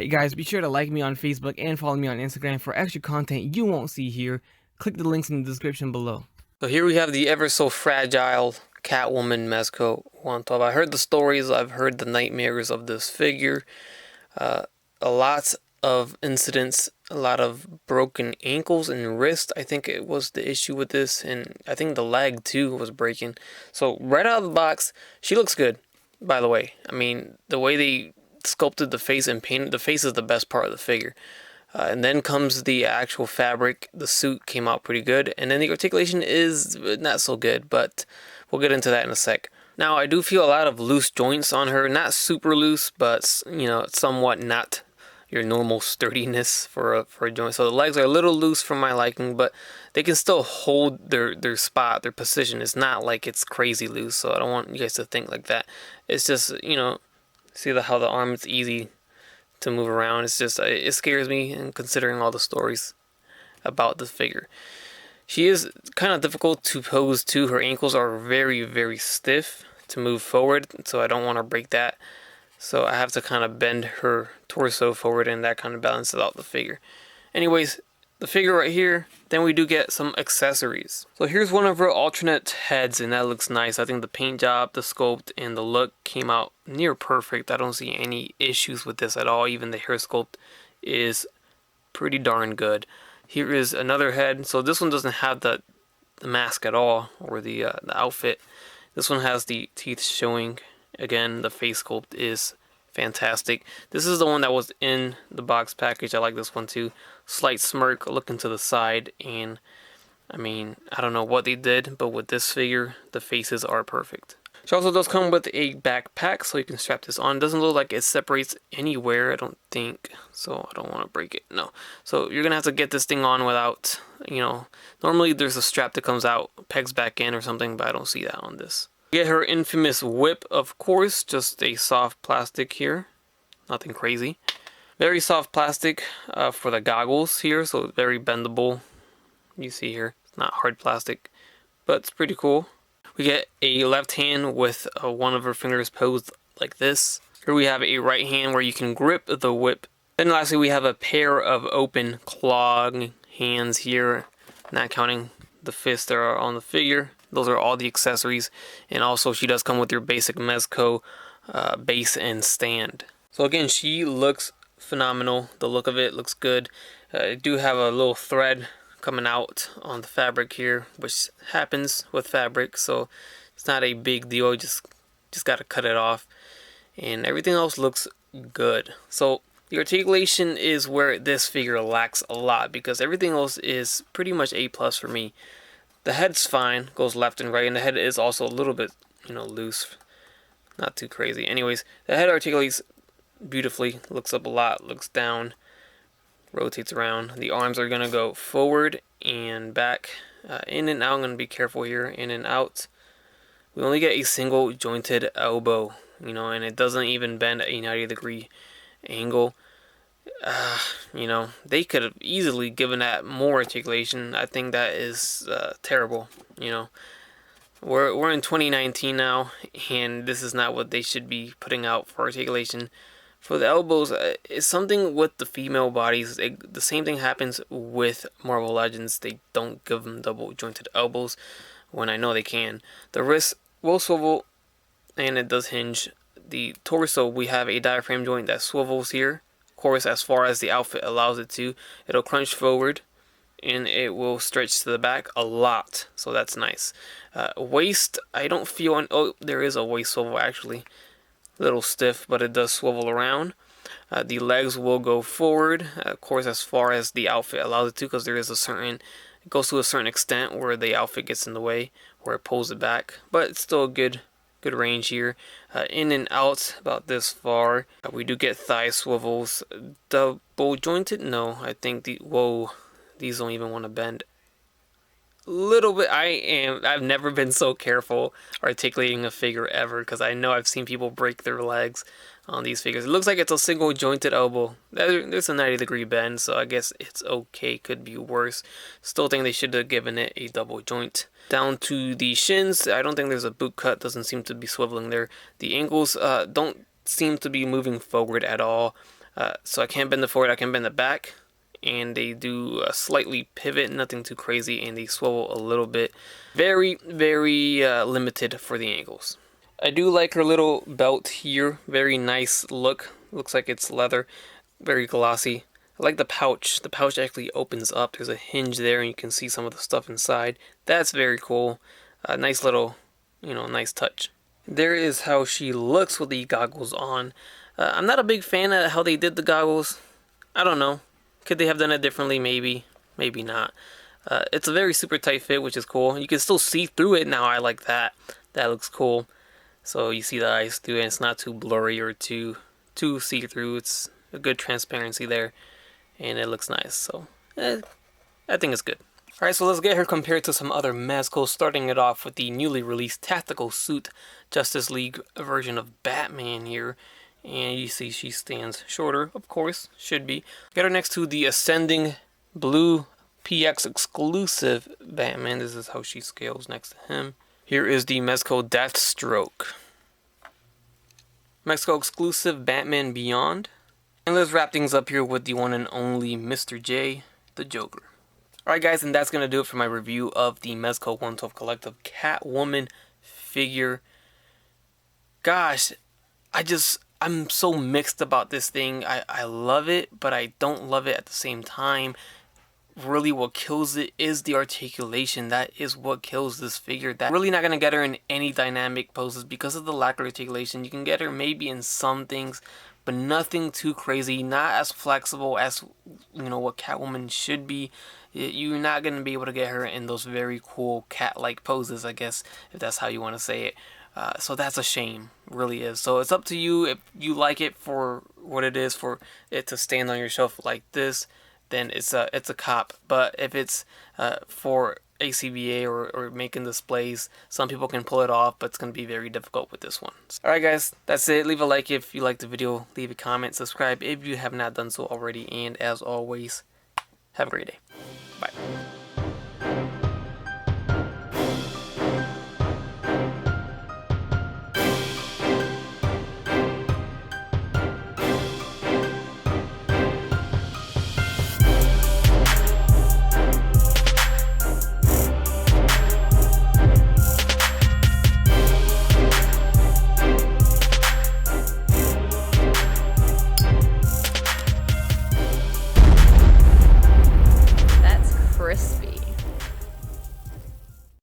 Hey guys, be sure to like me on Facebook and follow me on Instagram for extra content you won't see here. Click the links in the description below. So here we have the ever so fragile Catwoman Mezco 112. I heard the stories, I've heard the nightmares of this figure. A lot of incidents, a lot of broken ankles and wrist. I think it was the issue with this, and I think the leg too was breaking. So right out of the box, she looks good, by the way. I mean, the way they sculpted the face and painted the face is the best part of the figure. And then comes the actual fabric. The suit came out pretty good, and then the articulation is not so good, but we'll get into that in a sec. Now, I do feel a lot of loose joints on her, not super loose, but you know, somewhat not your normal sturdiness for a joint. So the legs are a little loose for my liking, but they can still hold their spot, their position. It's not like it's crazy loose, so I don't want you guys to think like that. It's just, you know, see how the arm is easy to move around. It's just, it scares me, and considering all the stories about this figure. She is kind of difficult to pose too. Her ankles are very, very stiff to move forward, so I don't want to break that. So I have to kind of bend her torso forward, and that kind of balances out the figure. Anyways, the figure right here, then we do get some accessories. So here's one of her alternate heads, and that looks nice. I think the paint job, the sculpt, and the look came out near perfect. I don't see any issues with this at all. Even the hair sculpt is pretty darn good. Here is another head. So this one doesn't have the mask at all, or the outfit. This one has the teeth showing. Again, the face sculpt is fantastic. This is the one that was in the box package. I like this one too. Slight smirk looking to the side, and I mean, I don't know what they did, but with this figure, the faces are perfect. She also does come with a backpack, so you can strap this on. It doesn't look like it separates anywhere, I don't think, so I don't want to break it, no. So you're gonna have to get this thing on without, you know, normally there's a strap that comes out, pegs back in or something, but I don't see that on this. Get her infamous whip, of course, just a soft plastic here, nothing crazy. Very soft plastic for the goggles here, so very bendable. You see here, it's not hard plastic, but it's pretty cool. We get a left hand with one of her fingers posed like this. Here we have a right hand where you can grip the whip. Then lastly, we have a pair of open claw hands here, not counting the fists that are on the figure. Those are all the accessories, and also she does come with your basic Mezco base and stand. So again, she looks phenomenal. The look of it looks good. I do have a little thread coming out on the fabric here, which happens with fabric, so it's not a big deal. You just got to cut it off, and everything else looks good. So the articulation is where this figure lacks a lot, because everything else is pretty much A+ for me. The head's fine, goes left and right, and the head is also a little bit, you know, loose, not too crazy. Anyways, the head articulates beautifully, looks up a lot, looks down, rotates around. The arms are going to go forward and back, in and out. I'm going to be careful here, in and out. We only get a single jointed elbow, you know, and it doesn't even bend a 90-degree angle. You know, they could have easily given that more articulation. I think that is terrible, you know. We're in 2019 now, and this is not what they should be putting out for articulation. For the elbows, it's something with the female bodies. The same thing happens with Marvel Legends. They don't give them double jointed elbows when I know they can. The wrist will swivel, and it does hinge. The torso, we have a diaphragm joint that swivels here. Of course, as far as the outfit allows it to. It'll crunch forward, and it will stretch to the back a lot, so that's nice. Waist, I don't feel oh, there is a waist swivel actually. A little stiff, but it does swivel around. The legs will go forward, of course, as far as the outfit allows it to, because there is it goes to a certain extent where the outfit gets in the way, where it pulls it back, but it's still a good range here. In and out about this far. We do get thigh swivels. Double jointed? No, I think these don't even want to bend. Little bit. I've never been so careful articulating a figure ever, because I know I've seen people break their legs on these figures. It looks like it's a single jointed elbow. There's a 90-degree bend, so I guess it's okay. Could be worse. Still think they should have given it a double joint. Down to the shins, I don't think there's a boot cut. Doesn't seem to be swiveling there. The ankles don't seem to be moving forward at all. So I can't bend the forward, I can bend the back. And they do a slightly pivot, nothing too crazy, and they swivel a little bit. Very, very limited for the angles. I do like her little belt here. Very nice look. Looks like it's leather. Very glossy. I like the pouch. The pouch actually opens up. There's a hinge there, and you can see some of the stuff inside. That's very cool. Nice little, nice touch. There is how she looks with the goggles on. I'm not a big fan of how they did the goggles. I don't know. Could they have done it differently? Maybe. Maybe not. It's a very super tight fit, which is cool. You can still see through it now. I like that. That looks cool. So you see the eyes through it, and it's not too blurry or too see-through. It's a good transparency there, and it looks nice. So I think it's good. Alright, so let's get her compared to some other Mezco, starting it off with the newly released Tactical Suit Justice League version of Batman here. And you see she stands shorter, of course, should be. Get her next to the Ascending Blue PX exclusive Batman. This is how she scales next to him. Here is the Mezco Deathstroke. Mezco exclusive Batman Beyond. And let's wrap things up here with the one and only Mr. J, the Joker. Alright guys, and that's going to do it for my review of the Mezco 112 Collective Catwoman figure. Gosh, I'm so mixed about this thing. I love it, but I don't love it at the same time. Really what kills it is the articulation. That is what kills this figure. That really not going to get her in any dynamic poses because of the lack of articulation. You can get her maybe in some things, but nothing too crazy. Not as flexible as, what Catwoman should be. You're not going to be able to get her in those very cool cat-like poses, I guess, if that's how you want to say it. So that's a shame, really is. So it's up to you. If you like it for what it is, for it to stand on your shelf like this, then it's a cop. But if it's for ACBA or making displays, some people can pull it off, but it's going to be very difficult with this one. Alright guys, that's it. Leave a like if you liked the video. Leave a comment. Subscribe if you have not done so already. And as always, have a great day. Bye.